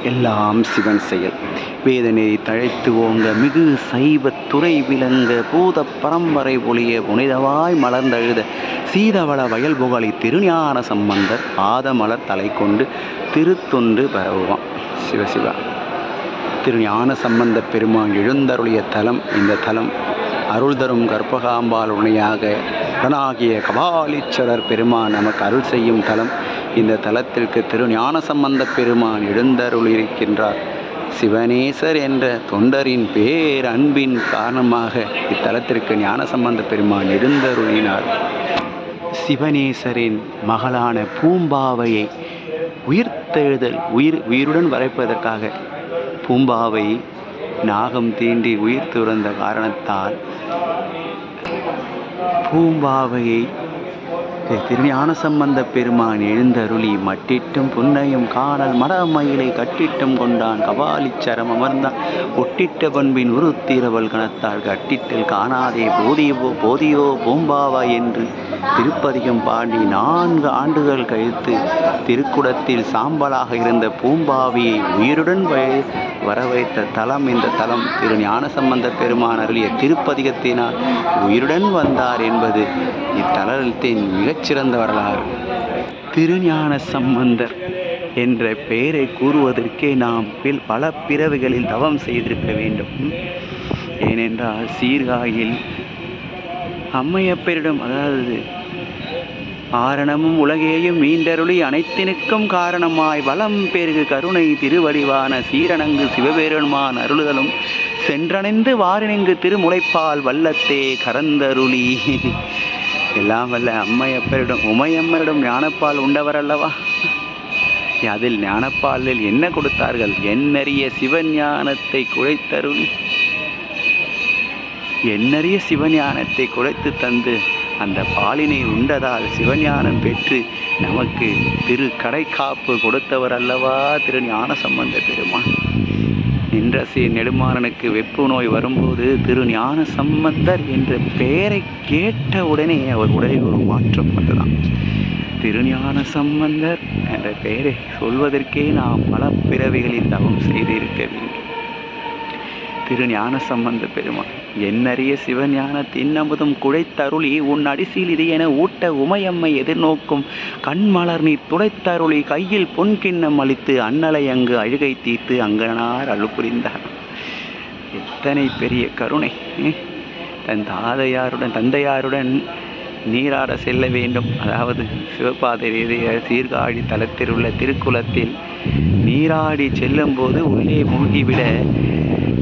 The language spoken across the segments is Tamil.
எல்லாம் சிவன் செயல். வேதனை தழைத்து ஓங்க மிகு சைவ துறை விளங்க பூத பரம்பரை பொழிய புனிதவாய் மலர்ந்தழுத சீதவள வயல் புகழை திருஞான சம்பந்தர் பாதமலர் தலை கொண்டு திருத்தொண்டு பரவுவான். சிவசிவா. திருஞான சம்பந்த பெருமான் எழுந்தருளிய தலம் இந்த தலம். அருள் தரும் கற்பகாம்பாள் உணையாக உடனாகிய கபாலீஸ்வரர் பெருமான் நமக்கு அருள் செய்யும் தலம். இந்த தலத்திற்கு திருஞான சம்பந்த பெருமான் எழுந்தருளியிருக்கின்றார். சிவனேசர் என்ற தொண்டரின் பேர் அன்பின் காரணமாக இத்தலத்திற்கு ஞானசம்பந்த பெருமான் எழுந்தருளினார். சிவனேசரின் மகளான பூம்பாவையை உயிருடன் வரைப்பதற்காக பூம்பாவை நாகம் தீண்டி உயிர் துறந்த காரணத்தால் பூம்பாவையை திருஞான சம்பந்த பெருமான் எழுந்தருளி மட்டிட்டும் புன்னையும் காணல் மடமயிலை கட்டிட்டும் கொண்டான் கபாலீச்சரம் அமர்ந்தான் ஒட்டிட்ட பண்பின் உருத்தீரவல் கணத்தால் கட்டிட்டில் காணாதே போதியோ பூம்பாவா என்று திருப்பதிகம் பாடி 4 ஆண்டுகள் கழித்து திருக்குடத்தில் சாம்பலாக இருந்த பூம்பாவியை உயிருடன் வரவைத்த தலம் இந்த தலம். திரு ஞானசம்பந்த பெருமான் அருளிய திருப்பதிகத்தினால் உயிருடன் வந்தார் என்பது இத்தலத்தின் மிகச்சிறந்த வரலாறு. திருஞான சம்பந்தர் என்ற பெயரை கூறுவதற்கே நாம் பல பிறவிகளில் தவம் செய்திருக்க வேண்டும். ஏனென்றால் சீர்காழியில் அம்மையப்பரிடம், அதாவது ஆரணமும் உலகேயும் மீண்டருளி அனைத்தினுக்கும் காரணமாய் வளம் பெருகு கருணை திருவடிவான சீரணங்கு சிவபெருமான் அருளுதலும் சென்றணைந்து வாரினங்கு திருமுலைப்பால் வல்லத்தே கரந்தருளி. எல்லாம் வல்ல அம்மையப்பரிடம் உமையம்மரிடம் ஞானப்பால் உண்டவர் அல்லவா? அதில் ஞானப்பாலில் என்ன கொடுத்தார்கள்? எண்ணறிய சிவஞானத்தை குழைத்தருளி, எண்ணறிய சிவஞானத்தை குழைத்து தந்து அந்த பாலினை உண்டதால் சிவஞானம் பெற்று நமக்கு திரு கடைக்காப்பு கொடுத்தவர் அல்லவா திரு ஞான சம்பந்த பெருமான். நின்றசே நெடுமாறனுக்கு வெப்பு நோய் வரும்போது திரு ஞான சம்பந்தர் என்ற பெயரை கேட்ட உடனே அவர் உடலில் ஒரு மாற்றம் வந்ததாம். திருஞான சம்பந்தர் என்ற பெயரை சொல்வதற்கே நாம் பல பிறவிகளில் தவம் செய்திருக்க வேண்டும். திருஞான சம்பந்த பெருமான் எண்ணறிய சிவஞானத்தின் அமுதம் குழைத்தருளி உன் அடிசில் இது என ஊட்ட உமையம்மை எதிர்நோக்கும் கண்மலர் நீர் துடைத்தருளி கையில் பொன்கிண்ணம் அளித்து அண்ணலை அங்கு அழுகை தீர்த்து அங்கனார் அழு புரிந்தார். எத்தனை பெரிய கருணை! தந்தையாருடன் நீராட செல்ல வேண்டும். அதாவது சிவபாதை சீர்காழி தலத்தில் உள்ள திருக்குளத்தில் நீராடி செல்லும் போது உள்ளே மூழ்கிவிட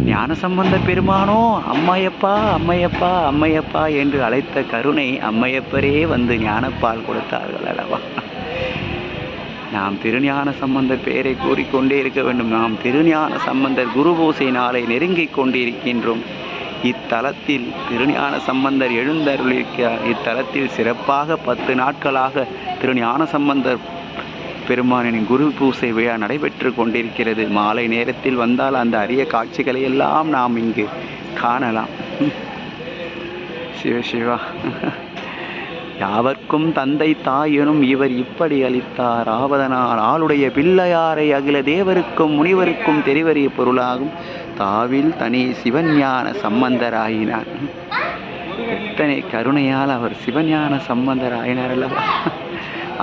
ஞானசம்பந்த பெருமானோ அம்மையப்பா அம்மையப்பா அம்மையப்பா என்று அழைத்த கருணை அம்மையப்பரே வந்து ஞானப்பால் கொடுத்தார்கள் அல்லவா? நாம் திருஞான சம்பந்தர் பெயரை கூறிக்கொண்டே இருக்க வேண்டும். நாம் திருஞான சம்பந்தர் குரு பூசை நாளை நெருங்கிக் கொண்டிருக்கின்றோம். இத்தலத்தில் திருஞான சம்பந்தர் எழுந்தருளிருக்கிறார். இத்தலத்தில் சிறப்பாக 10 நாட்களாக திருஞான சம்பந்தர் பெருமானின் குரு பூசை விழா நடைபெற்று கொண்டிருக்கிறது. மாலை நேரத்தில் வந்தால் அந்த அரிய காட்சிகளை எல்லாம் நாம் இங்கு காணலாம். சிவசிவா. யாவர்க்கும் தந்தை தாயெனும் இவர் இப்படி அளித்தார் ஆவதனால் ஆளுடைய பிள்ளையாரை அகில தேவருக்கும் முனிவருக்கும் தெரிவறிய பொருளாகும் தாவில் தனி சிவஞான சம்பந்தராயினார். எத்தனை கருணையால் அவர் சிவஞான சம்பந்தராயினார் அல்லவா?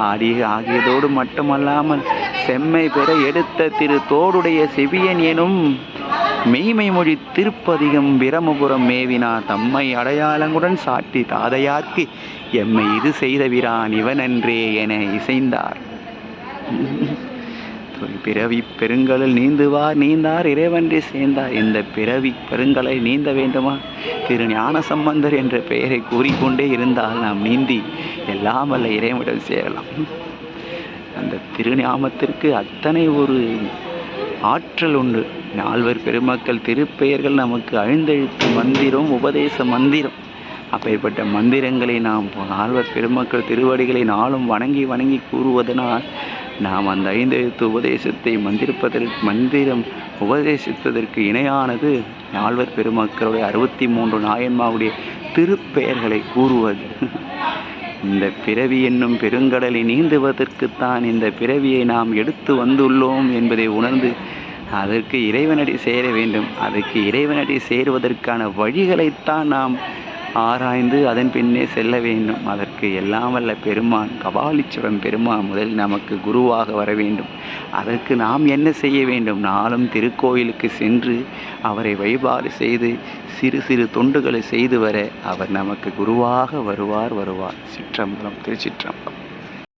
ஆகியதோடு மட்டுமல்லாமல் செம்மை பெற எடுத்த திரு தோடுடைய செவியன் எனும் மெய்மை மொழி திருப்பதிகம் பிரமபுரம் மேவினார் தம்மை அடையாளங்களுடன் சாட்டி தாதையார்க்கு எம்மை இது செய்த விரான் இவனன்றே என இசைந்தார். பிறவி பெருங்கலில் நீந்தார் இறைவன்றி சேர்ந்தார். இந்த பிறவி பெருங்கலை நீந்த வேண்டுமா? திரு ஞான சம்பந்தர் என்ற பெயரை கூறிக்கொண்டே இருந்தால் நாம் நீந்தி எல்லாம் வல்ல இறைவனிடம் சேரலாம். அந்த திருநாமத்திற்கு அத்தனை ஒரு ஆற்றல் உண்டு. 4 பெருமக்கள் திருப்பெயர்கள் நமக்கு அழிந்தெழுத்து மந்திரம், உபதேச மந்திரம். அப்பேற்பட்ட மந்திரங்களை நாம் 4 பெருமக்கள் திருவடிகளை நாளும் வணங்கி கூறுவதனால் நாம் அந்த 5 எழுத்து உபதேசத்தை மந்திரம் உபதேசிப்பதற்கு இணையானது 4 பெருமக்களுடைய 63 நாயன்மாவுடைய திருப்பெயர்களை கூறுவது. இந்த பிறவி என்னும் பெருங்கடலை நீந்துவதற்குத்தான் இந்த பிறவியை நாம் எடுத்து வந்துள்ளோம் என்பதை உணர்ந்து அதற்கு இறைவனடி சேர வேண்டும். அதுக்கு இறைவனடி சேருவதற்கான வழிகளைத்தான் நாம் ஆராய்ந்து அதன் பின்னே செல்ல வேண்டும். அதற்கு எல்லாம் வல்ல பெருமான், கபாலீஸ்வரன் பெருமான் முதலில் நமக்கு குருவாக வர வேண்டும். அதற்கு நாம் என்ன செய்ய வேண்டும்? நாளும் திருக்கோயிலுக்கு சென்று அவரை வழிபாடு செய்து சிறு சிறு தொண்டுகளை செய்து வர அவர் நமக்கு குருவாக வருவார். சிற்றம்பலம், திருச்சிற்றம்பலம்.